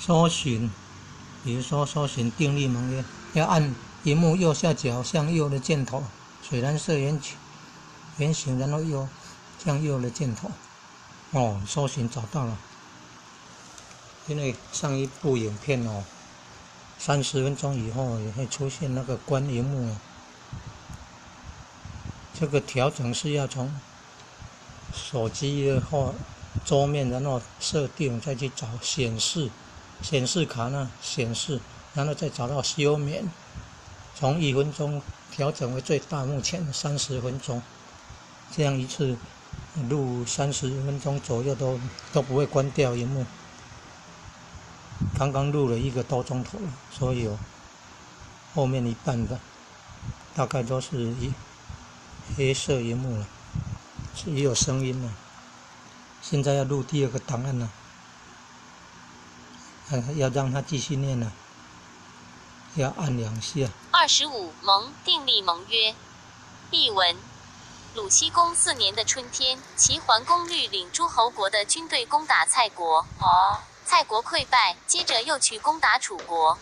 搜寻，比如说搜寻定力盟约，要按萤幕右下角向右的箭头，水蓝色圆形，然后向右的箭头。哦，搜寻找到了。因为上一部影片哦，30分钟以后也会出现那个关萤幕。这个调整是要从手机的桌面，然后设定，再去找显示卡呢显示，然后再找到休眠，从1分钟调整为最大，目前30分钟，这样一次录30分钟左右都不会关掉萤幕。刚刚录了1个多钟头了，所以后面一半的大概都是黑色萤幕了，也有声音了。现在要录第2个档案了，要让它继续念了，要按2下。25盟订立盟约。译文：鲁僖公4年的春天，齐桓公率领诸侯国的军队攻打蔡国。蔡国溃败，接着又去攻打楚国。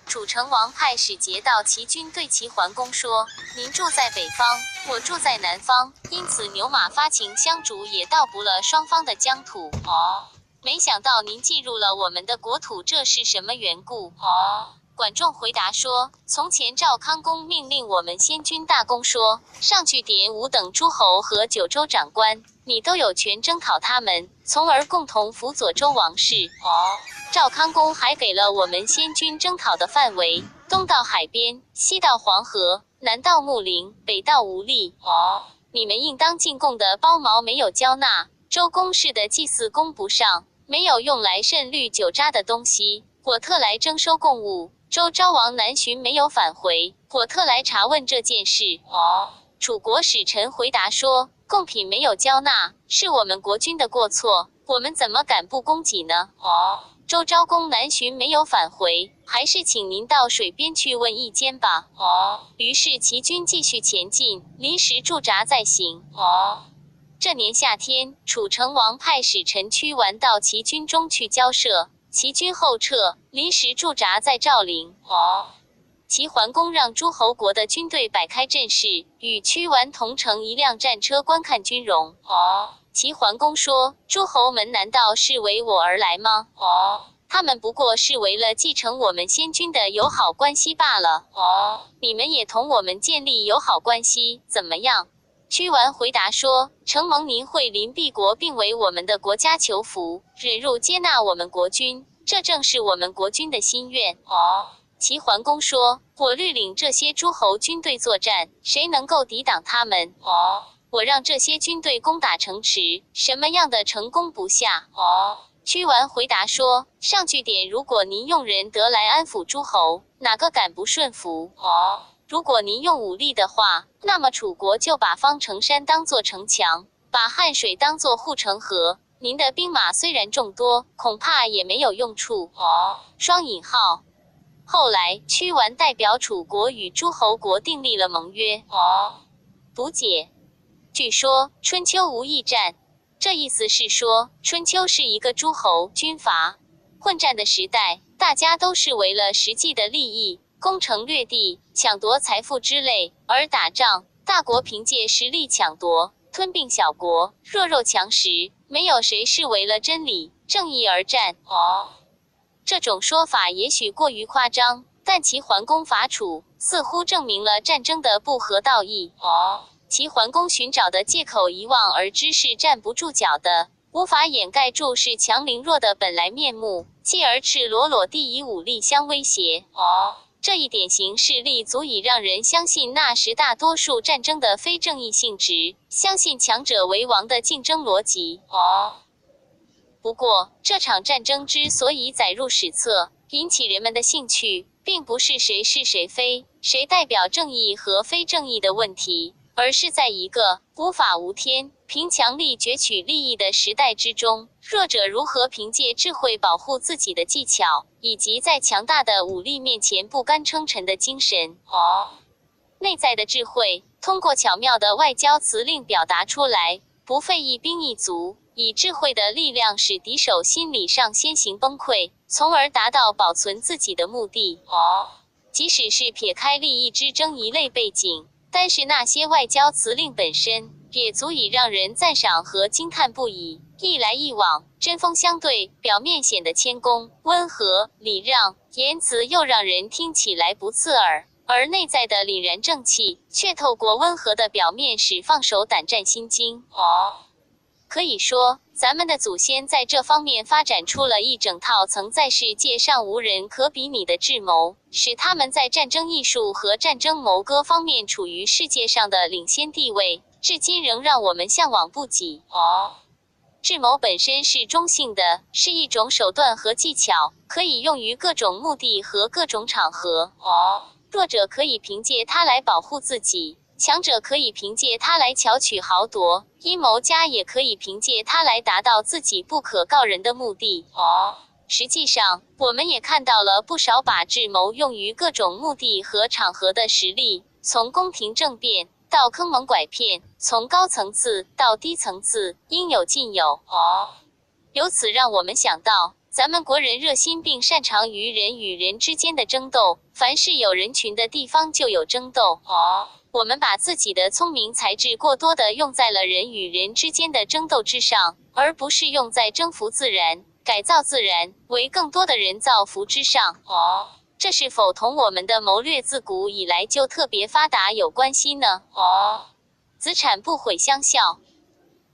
楚成王派使节到齐军，对齐桓公说：“您住在北方，我住在南方，因此牛马发情相逐，也倒不了双方的疆土。没想到您进入了我们的国土，这是什么缘故？”管仲回答说：“从前赵康公命令我们先军大公说，上去点5等诸侯和9州长官，你都有权征讨他们，从而共同辅佐周王室。赵康公还给了我们先军征讨的范围，东到海边，西到黄河，南到穆陵，北到吴利。你们应当进贡的包毛没有交纳，周公室的祭祀供不上，没有用来渗滤酒渣的东西，我特来征收贡物。周昭王南巡没有返回，我特来查问这件事。”楚国使臣回答说：“贡品没有交纳，是我们国君的过错，我们怎么敢不供给呢？”周昭公南巡没有返回，还是请您到水边去问意见吧。于是齐军继续前进，临时驻扎在行。这年夏天，楚成王派使臣屈完到齐军中去交涉，齐军后撤，临时驻扎在赵陵。齐桓公让诸侯国的军队摆开阵势，与屈完同乘一辆战车观看军容。齐桓公说：“诸侯们难道是为我而来吗？他们不过是为了继承我们先君的友好关系罢了。你们也同我们建立友好关系，怎么样？”屈完回答说：“承蒙您会邻敝国，并为我们的国家求福，忍辱接纳我们国君，这正是我们国君的心愿。”齐桓公说：“我率领这些诸侯军队作战，谁能够抵挡他们？我让这些军队攻打城池，什么样的成功不下？”屈完回答说：“上句点，如果您用人得来安抚诸侯，哪个敢不顺服？如果您用武力的话，那么楚国就把方城山当作城墙，把汉水当作护城河。您的兵马虽然众多，恐怕也没有用处。”双引号。后来，屈完代表楚国与诸侯国订立了盟约。读解：据说春秋无义战，这意思是说，春秋是一个诸侯军阀混战的时代，大家都是为了实际的利益，攻城略地、抢夺财富之类而打仗。大国凭借实力抢夺，吞并小国，弱肉强食，没有谁是为了真理、正义而战。这种说法也许过于夸张，但齐桓公伐楚，似乎证明了战争的不合道义。齐桓公寻找的借口一望而知是站不住脚的，无法掩盖住是强凌弱的本来面目，继而赤裸裸地以武力相威胁。这一典型事例足以让人相信那时大多数战争的非正义性质，相信强者为王的竞争逻辑。不过，这场战争之所以载入史册，引起人们的兴趣，并不是谁是谁非，谁代表正义和非正义的问题，而是在一个无法无天、凭强力攫取利益的时代之中，弱者如何凭借智慧保护自己的技巧，以及在强大的武力面前不甘称臣的精神。内在的智慧，通过巧妙的外交辞令表达出来，不费一兵一卒，以智慧的力量使敌手心理上先行崩溃，从而达到保存自己的目的。即使是撇开利益之争一类背景，单是那些外交辞令本身，也足以让人赞赏和惊叹不已。一来一往，针锋相对，表面显得谦恭、温和、礼让，言辞又让人听起来不刺耳，而内在的凛然正气，却透过温和的表面使放手胆战心惊。可以说，咱们的祖先在这方面发展出了一整套曾在世界上无人可比拟的智谋，使他们在战争艺术和战争谋歌方面处于世界上的领先地位，至今仍让我们向往不已。智谋本身是中性的，是一种手段和技巧，可以用于各种目的和各种场合。弱者可以凭借它来保护自己，强者可以凭借它来巧取豪夺，阴谋家也可以凭借它来达到自己不可告人的目的。实际上，我们也看到了不少把智谋用于各种目的和场合的实例，从宫廷政变到坑蒙拐骗，从高层次到低层次，应有尽有。由此让我们想到，咱们国人热心并擅长于人与人之间的争斗，凡是有人群的地方就有争斗。我们把自己的聪明才智过多地用在了人与人之间的争斗之上，而不是用在征服自然、改造自然、为更多的人造福之上。这是否同我们的谋略自古以来就特别发达有关系呢？子产不毁乡校，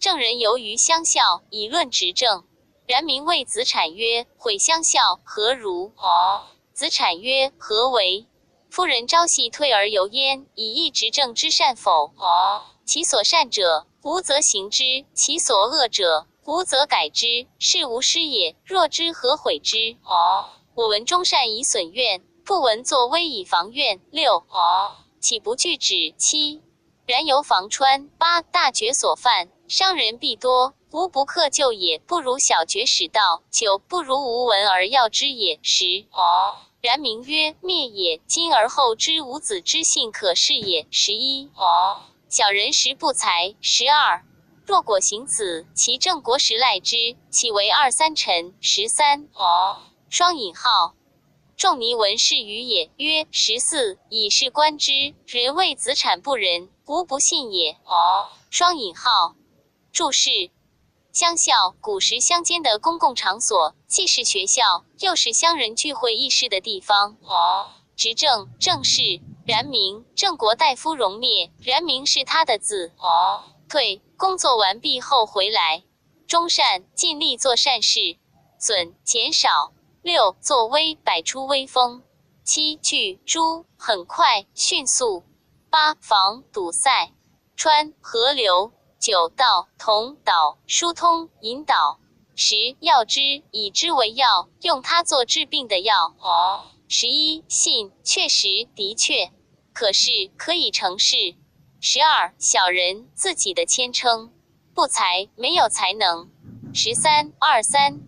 郑人由于乡校，以论执政。然民谓子产曰：“毁乡校，何如？”子产曰：“何为？夫人朝夕退而游焉，以义执政之善否？其所善者，无则行之；其所恶者，无则改之。是无失也。若之，何毁之？”我闻忠善以损怨，不闻作威以防怨。6. 岂不惧止？7. 然犹防川。8. 大决所犯，伤人必多，无不克救也，不如小决使道。9. 不如无闻而要之也。10. 然民曰：灭也。今而后知无子之信可视也。11. 小人实不才。12. 若果行此，其正国时赖之，岂为2、3臣。13. 双引号。仲尼闻是语也，曰：14. 以是观之，人谓子产不仁，无不信也。双引号。注释：乡校，古时乡间的公共场所，既是学校，又是乡人聚会议事的地方。执政，正是。然明，郑国大夫戎灭，然明是他的字。退，工作完毕后回来。忠善，尽力做善事。损，减少。6. 作威，摆出威风。7. 拒，诛，很快，迅速。8. 防，堵塞。川，河流。9. 道，同，导，疏通，引导。10. 药之，以之为药，用它做治病的药。11. 信，确实，的确，可是，可以成事。12. 小人，自己的谦称。不才，没有才能。13. 2、3，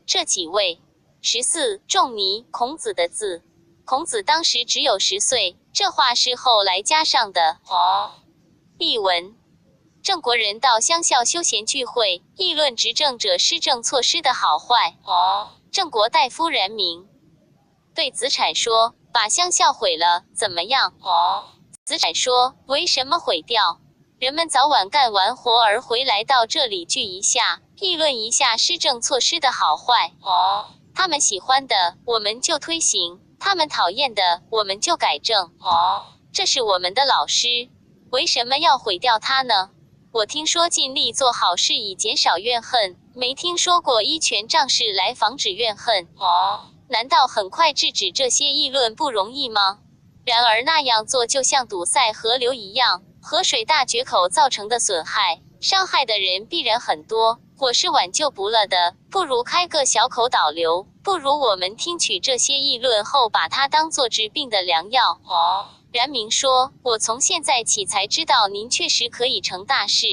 这几位。14. 仲尼，孔子的字。孔子当时只有10岁，这话是后来加上的。译文：郑国人到乡校休闲聚会，议论执政者施政措施的好坏。郑国大夫然明对子产说：“把乡校毁了，怎么样？”子产说：“为什么毁掉？人们早晚干完活而回来到这里聚一下，议论一下施政措施的好坏。他们喜欢的，我们就推行；他们讨厌的，我们就改正。这是我们的老师，为什么要毁掉它呢？我听说尽力做好事以减少怨恨，没听说过依权仗势来防止怨恨。难道很快制止这些议论不容易吗？然而那样做就像堵塞河流一样，河水大决口造成的损害，伤害的人必然很多，我是挽救不了的，不如开个小口导流，不如我们听取这些议论后把它当作治病的良药。然明说：“我从现在起才知道您确实可以成大事。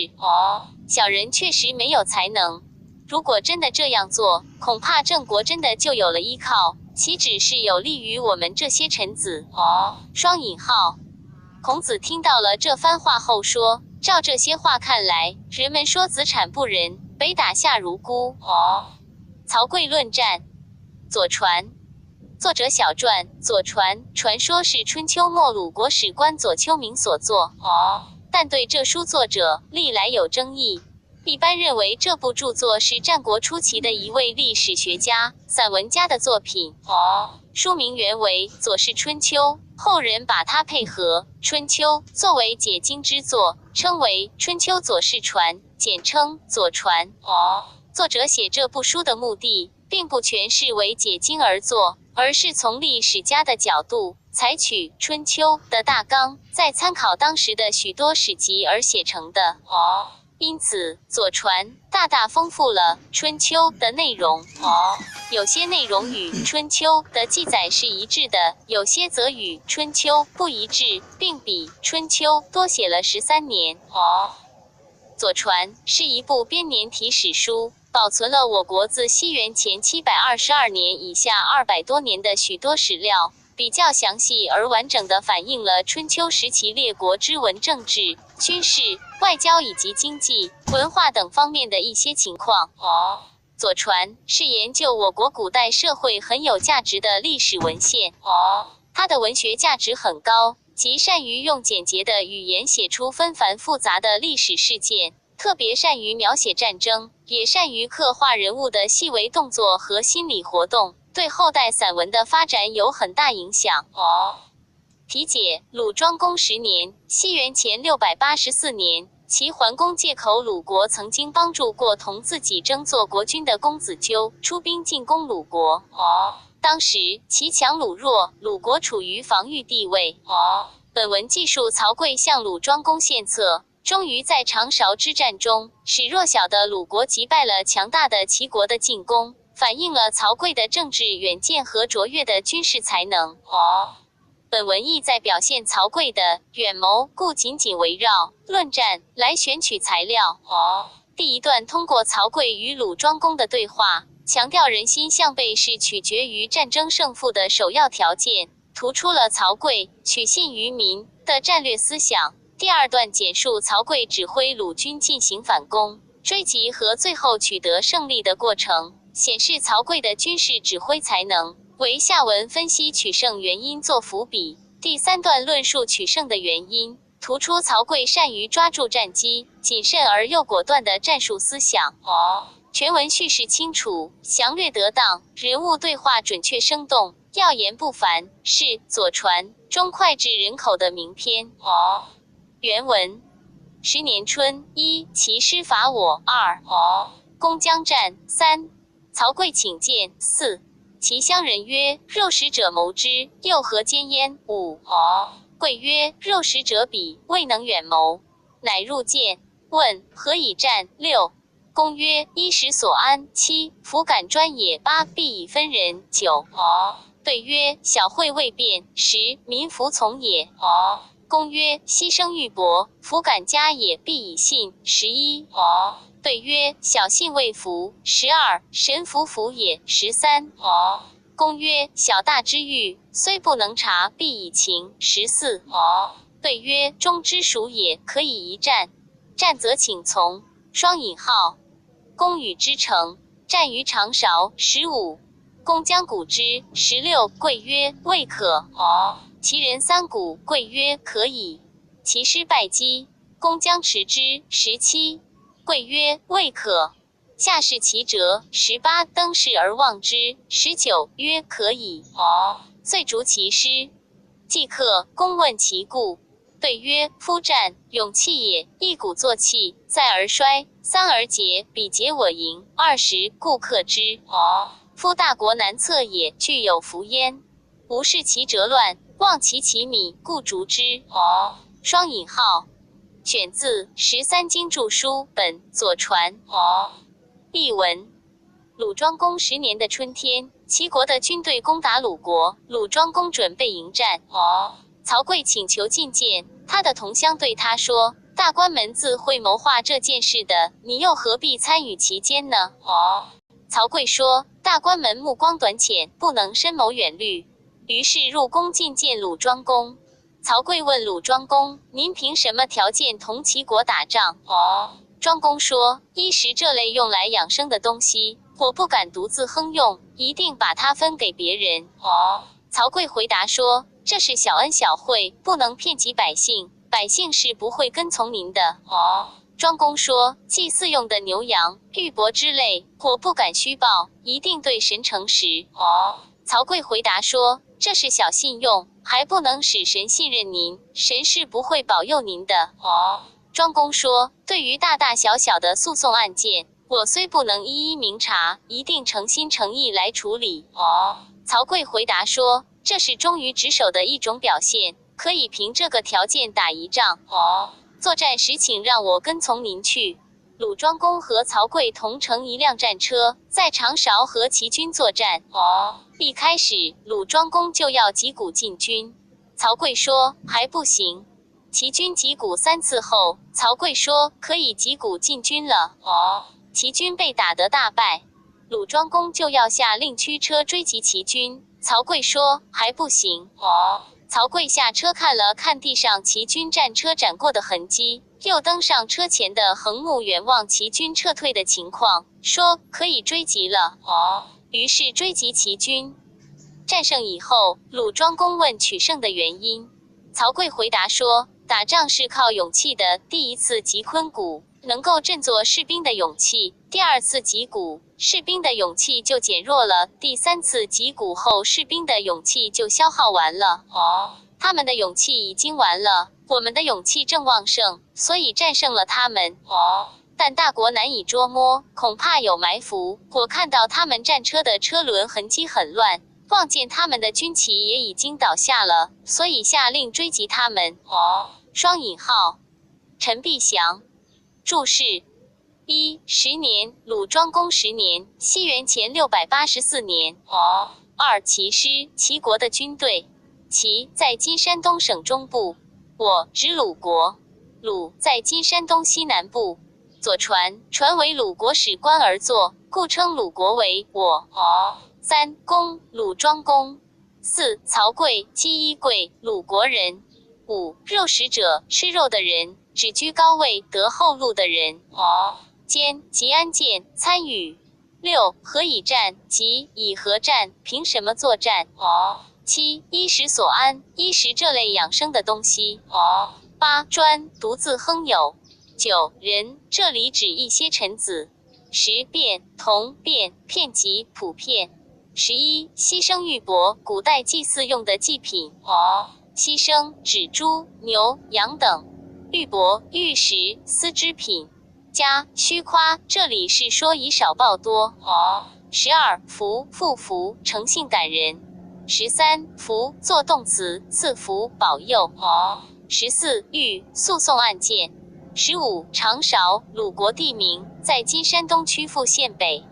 小人确实没有才能。如果真的这样做，恐怕郑国真的就有了依靠，岂止是有利于我们这些臣子。”双引号。孔子听到了这番话后说：“照这些话看来，人们说子产不仁，北打下如孤。曹刿论战。左传。作者小传。左传传说是春秋末鲁国史官左丘明所作，但对这书作者历来有争议。一般认为这部著作是战国初期的一位历史学家、散文家的作品。书名原为《左氏春秋》，后人把它配合《春秋》作为解经之作，称为《春秋左氏传》，简称左传。作者写这部书的目的，并不全是为解经而作，而是从历史家的角度，采取《春秋》的大纲，再参考当时的许多史籍而写成的。因此，左传大大丰富了《春秋》的内容。有些内容与《春秋》的记载是一致的，有些则与《春秋》不一致，并比《春秋》多写了13年。左传是一部编年体史书，保存了我国自西元前722年以下200多年的许多史料，比较详细而完整地反映了春秋时期列国之文政治、军事、外交以及经济、文化等方面的一些情况。左传是研究我国古代社会很有价值的历史文献。它的文学价值很高，即善于用简洁的语言写出纷繁复杂的历史事件，特别善于描写战争，也善于刻画人物的细微动作和心理活动，对后代散文的发展有很大影响。题解：鲁庄公10年，西元前684年，齐桓公借口鲁国曾经帮助过同自己争做国君的公子纠，出兵进攻鲁国。当时齐强鲁弱，鲁国处于防御地位。本文记述曹刿向鲁庄公献策，终于在长勺之战中，使弱小的鲁国击败了强大的齐国的进攻，反映了曹刿的政治远见和卓越的军事才能。本文意在表现曹刿的远谋，故仅仅围绕论战来选取材料。第一段通过曹刿与鲁庄公的对话，强调人心向背是取决于战争胜负的首要条件，突出了曹刿取信于民的战略思想。第二段简述曹刿指挥鲁军进行反攻、追击和最后取得胜利的过程，显示曹刿的军事指挥才能，为下文分析取胜原因做伏笔。第三段论述取胜的原因，突出曹刿善于抓住战机、谨慎而又果断的战术思想。全文叙事清楚、详略得当，人物对话准确生动，要言不凡，是左传中脍炙人口的名篇。原文：10年春，1齐师伐我，2攻江战，3曹刿请见，4其乡人曰：肉食者谋之，又何奸焉？5刿曰：肉食者鄙，未能远谋，乃入见。问：何以战？6公曰：衣食所安。7夫敢专也。8必以分人。9对曰：小惠未变。10民服从也。公曰：牺牲玉帛，夫敢加也，必以信。11对曰：小信未服。12神服服也。13公曰：小大之欲，虽不能察，必以情。14对曰：忠之属也，可以一战。战则请从。双引号。公与之成，战于长勺。15公将鼓之。16刿曰：未可。其人3鼓，刿曰：可以。其师败击，公将持之。17刿曰：未可。下视其辙。18登视而望之。19曰：可以。遂逐其师。既克，公问其故。对曰：夫战，勇气也，一鼓作气，再而衰，三而竭，彼竭我盈。20故克之。夫大国难测也，具有服焉。吾视其辙乱，望其其米，故逐之。双引号。选自13经注书本左传。译文：鲁庄公10年的春天，齐国的军队攻打鲁国，鲁庄公准备迎战。曹刿请求觐见，他的同乡对他说：大关门自会谋划这件事的，你又何必参与其间呢？曹刿说：大关门目光短浅，不能深谋远虑。于是入宫觐见鲁庄公。曹刿问鲁庄公：您凭什么条件同齐国打仗？庄公说：衣食这类用来养生的东西，我不敢独自亨用，一定把它分给别人。曹刿回答说：这是小恩小惠，不能骗及百姓，百姓是不会跟从您的。庄公说：祭祀用的牛羊、玉帛之类，我不敢虚报，一定对神诚实。曹刿回答说：这是小信用，还不能使神信任您，神是不会保佑您的。庄公说：对于大大小小的诉讼案件，我虽不能一一明察，一定诚心诚意来处理。曹刿回答说：这是忠于职守的一种表现，可以凭这个条件打一仗。作战时请让我跟从您去。鲁庄公和曹刿同乘一辆战车，在长勺和齐军作战。一开始，鲁庄公就要击鼓进军，曹刿说还不行。齐军击鼓3次后，曹刿说可以击鼓进军了。齐军被打得大败，鲁庄公就要下令驱车追击齐军，曹刿说还不行。曹刿下车看了看地上齐军战车斩过的痕迹，又登上车前的横木远望齐军撤退的情况，说可以追击了。于是追击齐军。战胜以后，鲁庄公问取胜的原因，曹刿回答说：打仗是靠勇气的，第一次击昆鼓，能够振作士兵的勇气；第二次击鼓，士兵的勇气就减弱了；第三次击鼓后，士兵的勇气就消耗完了。他们的勇气已经完了，我们的勇气正旺盛，所以战胜了他们。但大国难以捉摸，恐怕有埋伏。我看到他们战车的车轮痕迹很乱，望见他们的军旗也已经倒下了，所以下令追击他们。双引号。陈必祥。注释：1. 10年，鲁庄公10年，西元前684年。2. 齐师，齐国的军队。齐在今山东省中部，我指鲁国。鲁在今山东西南部。左传，传为鲁国史官而作，故称鲁国为我。3. 公，鲁庄公。4. 曹刿，姬衣刿，鲁国人。5. 肉食者，吃肉的人，只居高位，得后路的人。监，即安建，参与。6. 何以战，即以何战，凭什么作战。7. 衣食所安，衣食这类养生的东西。8. 专，独自亨有。9. 人，这里指一些臣子。10. 变，同，变，遍及，普遍。11. 牺牲玉帛，古代祭祀用的祭品。牺牲指猪、牛、羊等。玉帛，玉石、丝织品。加，虚夸，这里是说以少报多。12. 福，富福，诚信感人。13. 福，做动词，赐福，保佑。14. 玉，诉讼案件。15. 长勺，鲁国地名，在今山东曲阜县北。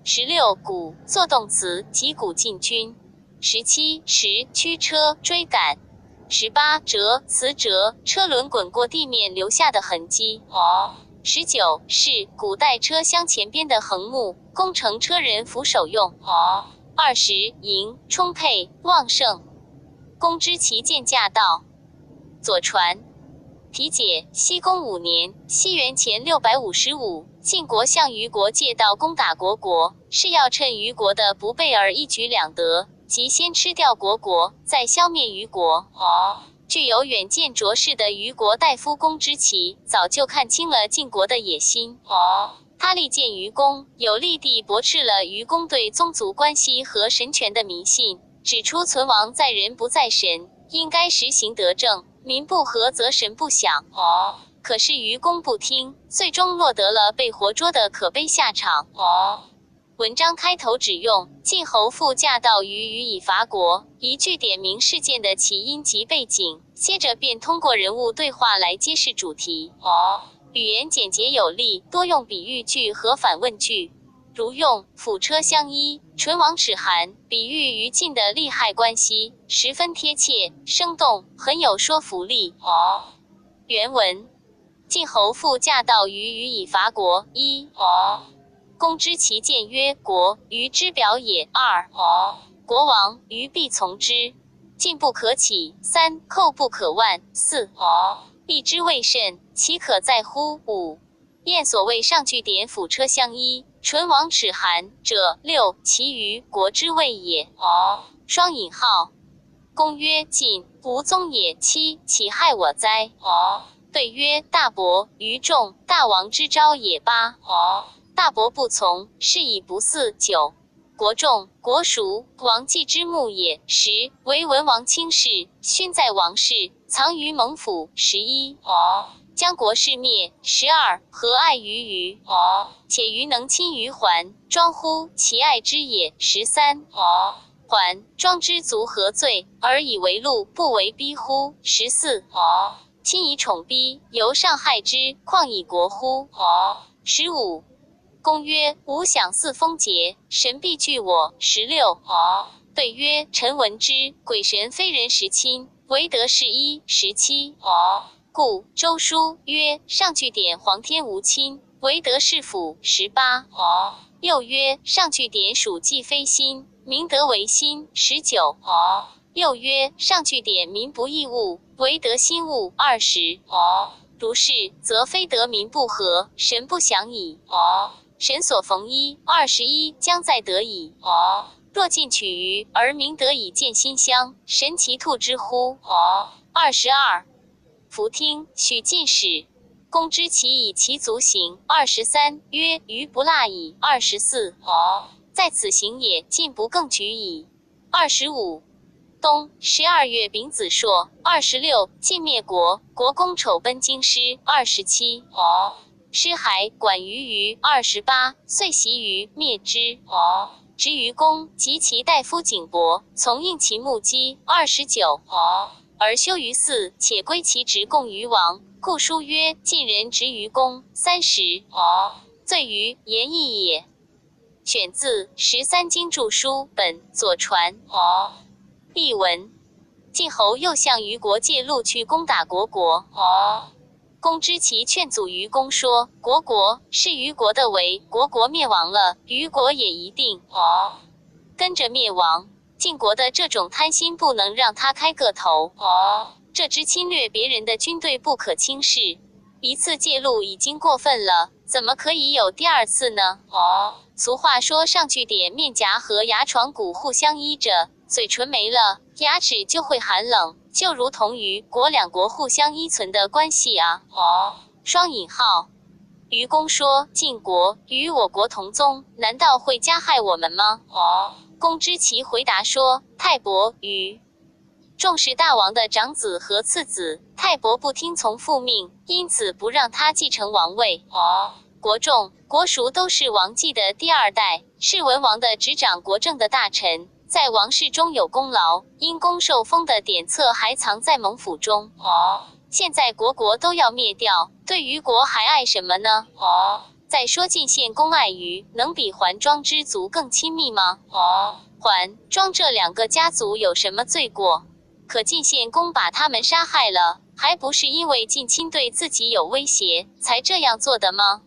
16. 鼓，做动词，击鼓进军。17. 时，驱车，追赶。18. 折，词折，车轮滚过地面留下的痕迹。19. 是，古代车厢前边的横木，供乘车人扶手用。20. 盈，充沛，旺盛。公之其见驾到。左传。题解：西公5年，西元前655，晋国向虞国借道攻打虢国，是要趁虞国的不备而一举两得，即先吃掉虢国，再消灭虞国。具有远见卓识的虞国大夫公之奇，早就看清了晋国的野心。他力荐虞公，有力地驳斥了虞公对宗族关系和神权的迷信，指出存亡在人不在神，应该实行德政，民不和则神不享。可是虞公不听，最终落得了被活捉的可悲下场。文章开头只用晋侯父驾到虞以伐国，一句点明事件的起因及背景，接着便通过人物对话来揭示主题。语言简洁有力，多用比喻句和反问句，如用辅车相依，唇亡齿寒，比喻于晋的利害关系，十分贴切生动，很有说服力。原文：晋侯父驾到虞以伐国。1. 公之其谏曰：国，虞之表也。2. 国亡，虞必从之。进不可起。3. 寇不可万。4. 义之未甚，其可在乎？5. 验所谓上句点辅车相依，唇亡齿寒者六，其余国之谓也。双引号。公曰：晋无宗也。七，岂害我哉？对曰：大伯于众，大王之招也。八，大伯不从，是以不嗣。九，国仲，国属，王继之墓也。十，为文王卿士，勋在王室，藏于蒙府。11，将国事灭。12，何爱于虞？且虞能亲于桓，庄乎其爱之也。13，桓、庄之族何罪，而以为禄，不为逼乎？14，亲以宠逼，由上害之，况以国乎？15，公曰：吾享祀丰节，神必惧我。16，对曰：臣闻之，鬼神非人时亲，唯德是一。17，故周书曰：上句点皇天无亲，唯德是辅。18，又曰：上句点属既非心，民德为心。19，又曰：上句点民不异物，唯德心物。20，如是，则非德民不和，神不祥矣。神所逢一。21，将在德矣。若进取于而民得以见馨香，神其兔之乎？22，弗听，许进使。公知其以其足行。23，曰：余不腊矣。24，在此行也，进不更举矣。25，冬12月丙子朔。26，晋灭国，国公丑奔京师。27，师还管于28，遂袭于灭之。执于公及其大夫景伯，从应其目击。29，而休于嗣，且归其职贡于王，故书曰：晋人执于公。30，罪于言义也。选自13经注书本左传。译文：晋侯又向虞国借路去攻打虢国。公知其劝阻虞公说：虢国是虞国的为，虢国灭亡了，虞国也一定跟着灭亡。晋国的这种贪心不能让他开个头。这支侵略别人的军队不可轻视，一次借路已经过分了，怎么可以有第二次呢？俗话说，上句点面颊和牙床骨互相依着，嘴唇没了，牙齿就会寒冷，就如同于国两国互相依存的关系啊。双引号。虞公说：晋国与我国同宗，难道会加害我们吗？公知其回答说：泰伯与仲是大王的长子和次子，泰伯不听从父命，因此不让他继承王位。国仲、国叔都是王继的第二代，是文王的执掌国政的大臣，在王室中有功劳，因公受封的典册还藏在蒙府中。现在国都要灭掉，对虞国还爱什么呢？再说晋献公爱虞，能比桓庄之族更亲密吗？桓、庄这两个家族有什么罪过？可晋献公把他们杀害了，还不是因为近亲对自己有威胁才这样做的吗？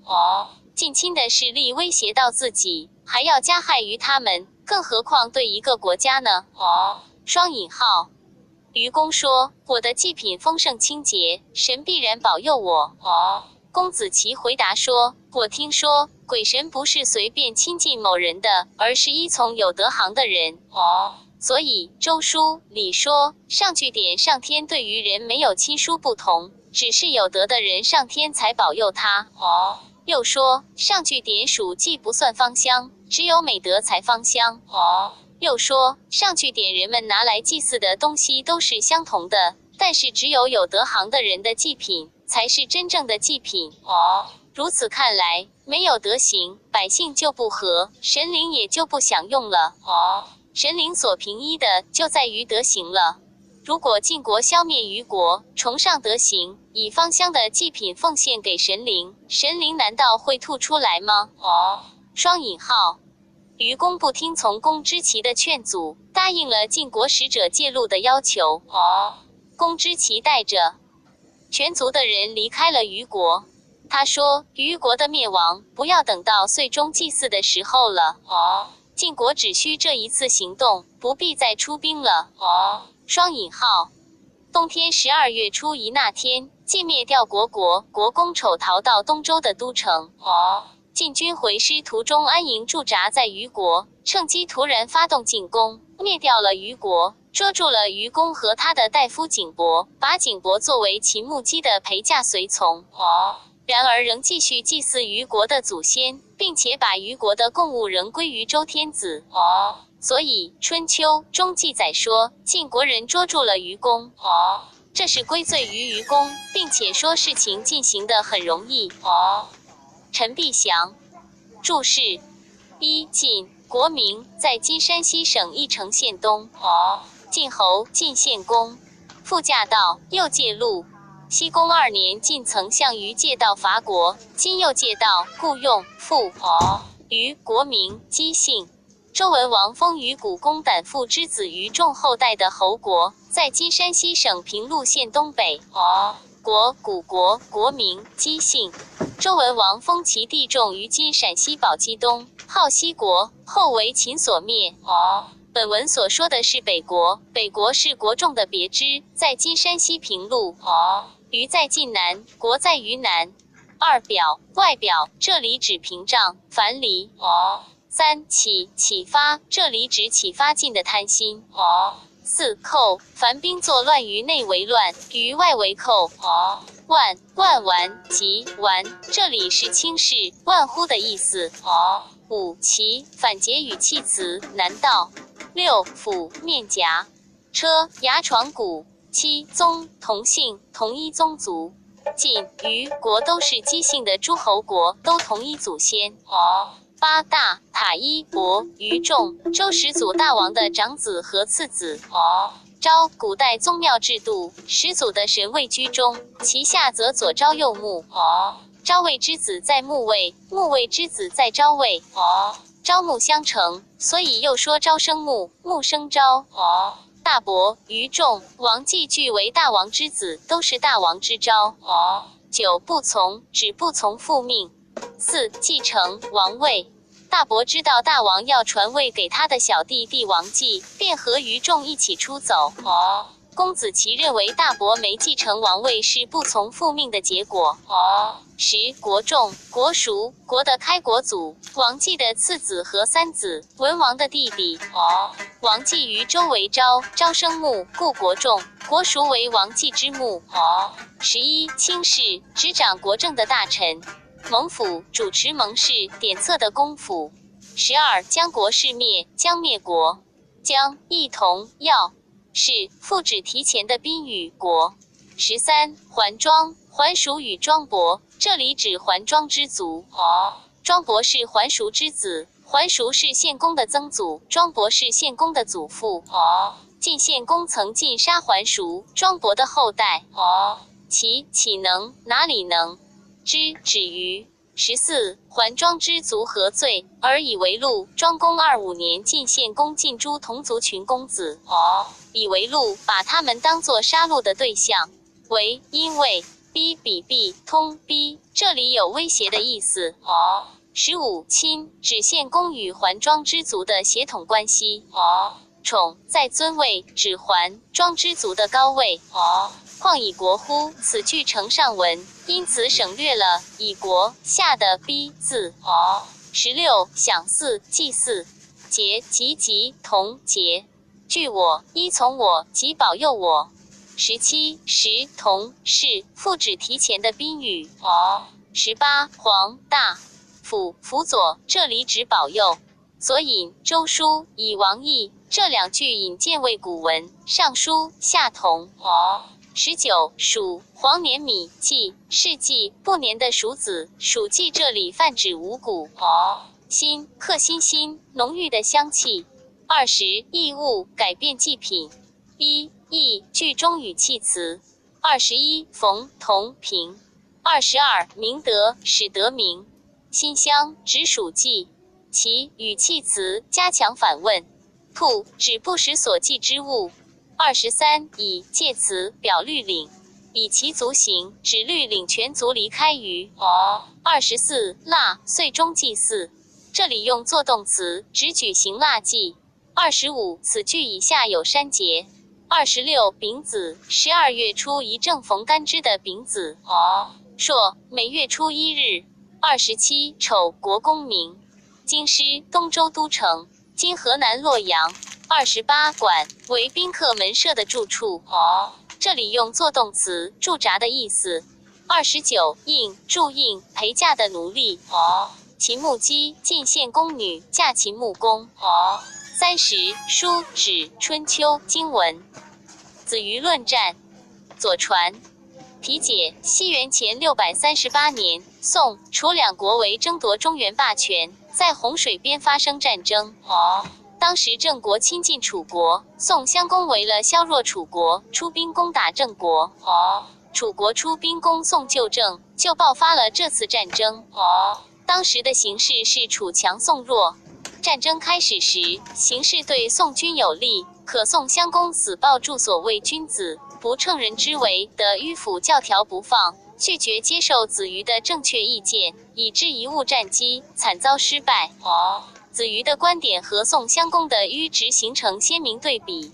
近亲的势力威胁到自己，还要加害于他们，更何况对一个国家呢？双引号。虞公说：我的祭品丰盛清洁，神必然保佑我。公子奇回答说：我听说鬼神不是随便亲近某人的，而是依从有德行的人。所以周书里说，上句点上天对于人没有亲疏不同，只是有德的人上天才保佑他。又说上句点属既不算芳香，只有美德才芳香。又说上句点人们拿来祭祀的东西都是相同的，但是只有有德行的人的祭品才是真正的祭品。如此看来，没有德行，百姓就不和，神灵也就不享用了。神灵所凭依的就在于德行了。如果晋国消灭虞国，崇尚德行，以芳香的祭品奉献给神灵，神灵难道会吐出来吗？双引号。虞公不听从公之奇的劝阻，答应了晋国使者借路的要求。公之奇带着全族的人离开了虞国。他说：虞国的灭亡，不要等到岁终祭祀的时候了。晋国只需这一次行动，不必再出兵了。双引号。冬天12月初一那天，晋灭掉国公丑逃到东周的都城。晋军回师途中安营驻扎在虞国，趁机突然发动进攻，灭掉了虞国，捉住了虞公和他的大夫景伯，把景伯作为其目击的陪嫁随从。然而仍继续祭祀虞国的祖先，并且把虞国的贡物仍归于周天子。所以春秋中记载说，晋国人捉住了虞公，这是归罪于虞公，并且说事情进行得很容易。陈必祥注释：一、晋，国名，在今山西省翼城县东。晋侯，晋献公，父驾到，右介路。西公2年，晋曾向虞借道伐国，今又借道，故用父。虞，国名，姬姓。周文王封于古公胆父之子于仲后代的侯国，在今山西省平陆县东北。国，古国，国名，姬姓。周文王封其弟仲于今陕西宝鸡东，号西国，后为秦所灭。本文所说的是北国，北国是国仲的别支，在今山西平陆。虞在晋南，国在于南。2、表，外表，这里指屏障、樊篱。3、启发，这里指启发晋的贪心。4、寇，凡兵作乱于内为乱，于外为寇。万完即完，这里是轻视、万乎的意思。5、其，反结语气词，难道。6、府，面颊。车，牙床骨。7、宗，同姓，同一宗族。晋、虞、国都是姬姓的诸侯国，都同一祖先。8、大，塔伊伯，虞仲，周始祖大王的长子和次子。昭，古代宗庙制度，始祖的神位居中，其下则左昭右穆。昭位之子在穆位，穆位之子在昭位。昭穆相承，所以又说昭生穆，穆生昭。大伯，虞仲，王继据为大王之子，都是大王之昭。9、不从，指不从父命。4、继承，王位。大伯知道大王要传位给他的小弟弟王继，便和虞仲一起出走。公子奇认为大伯没继承王位是不从父命的结果。10、国仲，国属，国的开国祖，王继的次子和三子，文王的弟弟。王继于周为昭，昭生穆，故国仲，国属为王继之穆。11、卿士，执掌国政的大臣。蒙府，主持蒙事典册的公府。12、将国事灭，将灭国。将，异同，要。是，复指提前的宾语，国。13、桓庄，桓属与庄伯，这里指桓庄之族。庄伯是桓叔之子，桓叔是献公的曾祖，庄伯是献公的祖父。晋献公曾尽杀桓叔、庄伯的后代。岂能，哪里能？之，止于。14、桓庄之族何罪，而以为禄。庄公25年，晋献公尽诛同族群公子。以为禄，把他们当作杀戮的对象。为，因为。逼，比，通，逼，这里有威胁的意思。15、亲，指献公与桓庄之族的血统关系。宠，在尊位，指桓庄之族的高位。况以国乎，此句成上文，因此省略了以国下的逼字。16、享祀，祭祀。节，及，同，节。据我，依从我，即保佑我。17、时，同，是，复指提前的宾语。18、皇，大，辅佐，这里指保佑。所引，周书，以王义，这两句引见为古文，尚书，下同。19、黍，黄年米，季，是季，不年的黍子，黍季这里泛指五谷。辛，克辛，浓郁的香气。20、异物，改变祭品。1、义，句中语气词。21、逢，同，平。22、明德，使得名。辛香，指属祭。其，语气词，加强反问。兔，指不识所记之物。23、以，介词，表律领。以其足行，指律领全族离开于。24、腊，岁中祭祀。这里用作动词，指举行腊祭。25、此句以下有删节。26丙子，12月初一正逢干支的丙子。朔，每月初1日。27丑，国公明。京师，东周都城，今河南洛阳。28馆，为宾客门社的住处。这里用作动词，驻扎的意思。29应，驻应，陪嫁的奴隶。秦穆姬，晋献宫女，嫁秦穆公。30书，指春秋经文。子虞论战。左传。题解：西元前638年，宋、楚两国为争夺中原霸权，在洪水边发生战争。当时郑国亲近楚国，宋襄公为了削弱楚国，出兵攻打郑国。楚国出兵攻宋救郑，就爆发了这次战争。当时的形势是楚强宋弱。战争开始时，形势对宋军有利，可宋襄公死抱住所谓君子不乘人之危的迂腐教条不放，拒绝接受子虞的正确意见，以致贻误战机，惨遭失败。子虞的观点和宋襄公的迂直形成鲜明对比。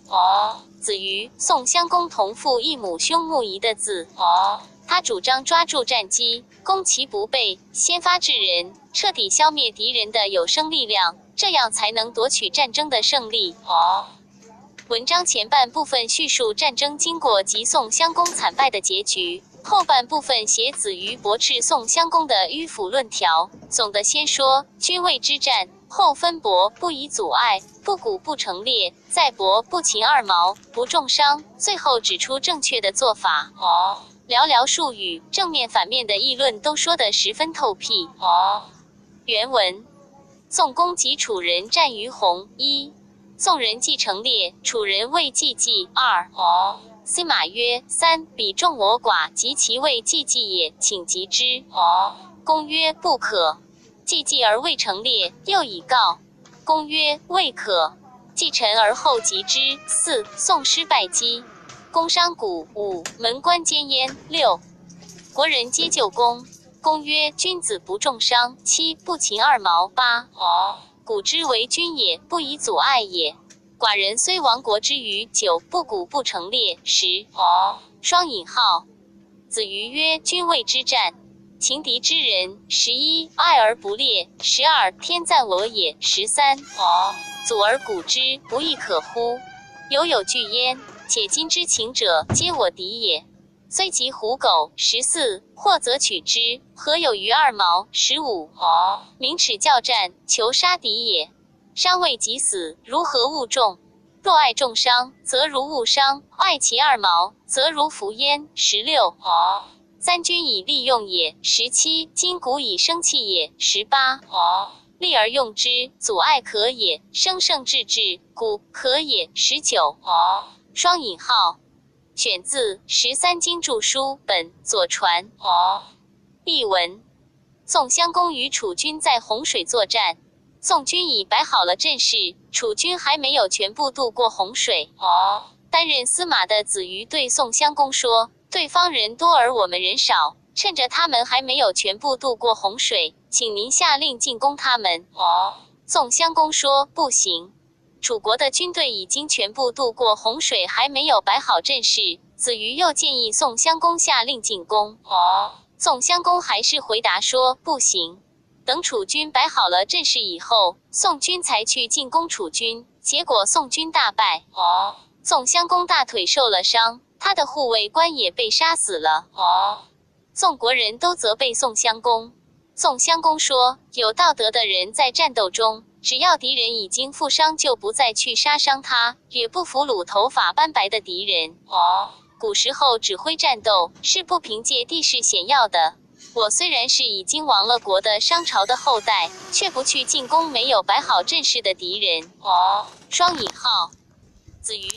子虞，宋襄公同父异母兄穆仪的字。他主张抓住战机，攻其不备，先发制人，彻底消灭敌人的有生力量，这样才能夺取战争的胜利。文章前半部分叙述战争经过及宋襄公惨败的结局，后半部分写子虞驳斥宋襄公的迂腐论条。总的先说君位之战，后分驳不以阻碍，不鼓不成列，再驳不擒二毛，不重伤，最后指出正确的做法。寥寥数语，正面反面的议论都说得十分透辟。原文：宋公及楚人战于洪。1. 宋人既成列，楚人谓季季。2. 司马曰：3. 彼众我寡，及其谓季季也，请及之。公曰：不可。季季而未成列，又以告。公曰：未可。季臣而后及之。4. 宋师败击。公伤谷。5. 门关兼焉。6. 国人皆救公。公曰：君子不重伤。7. 不擒二毛。8. 鼓之为君也，不以阻碍也。寡人虽亡国之余。9. 不鼓不成列。10. 双引号。子虞曰：君位之战，情敌之人。11. 爱而不列。12. 天赞我也。13. 阻而鼓之，不亦可乎？有惧焉，且今之情者，皆我敌也。虽及虎狗。14. 或则取之，何有于二毛。15. 明耻教战，求杀敌也。伤未及死，如何勿重？若爱重伤，则如勿伤；爱其二毛，则如服焉。16. 三军以利用也。17. 今鼓以生气也。18. 利而用之，阻碍可也；生胜制之，鼓可也。19. 双引号。选自《13经注书本左传》。译文：宋襄公与楚军在洪水作战，宋军已摆好了阵势，楚军还没有全部渡过洪水。担任司马的子虞对宋襄公说：对方人多而我们人少，趁着他们还没有全部渡过洪水，请您下令进攻他们。宋襄公说：不行。楚国的军队已经全部渡过洪水，还没有摆好阵势。子虞又建议宋襄公下令进攻。宋襄公还是回答说：不行。等楚军摆好了阵势以后，宋军才去进攻楚军，结果宋军大败。宋襄公大腿受了伤，他的护卫官也被杀死了。宋国人都责备宋襄公。宋襄公说：有道德的人在战斗中，只要敌人已经负伤，就不再去杀伤他，也不俘虏头发斑白的敌人。古时候指挥战斗是不凭借地势险要的。我虽然是已经亡了国的商朝的后代，却不去进攻没有摆好阵势的敌人。双引号。子虞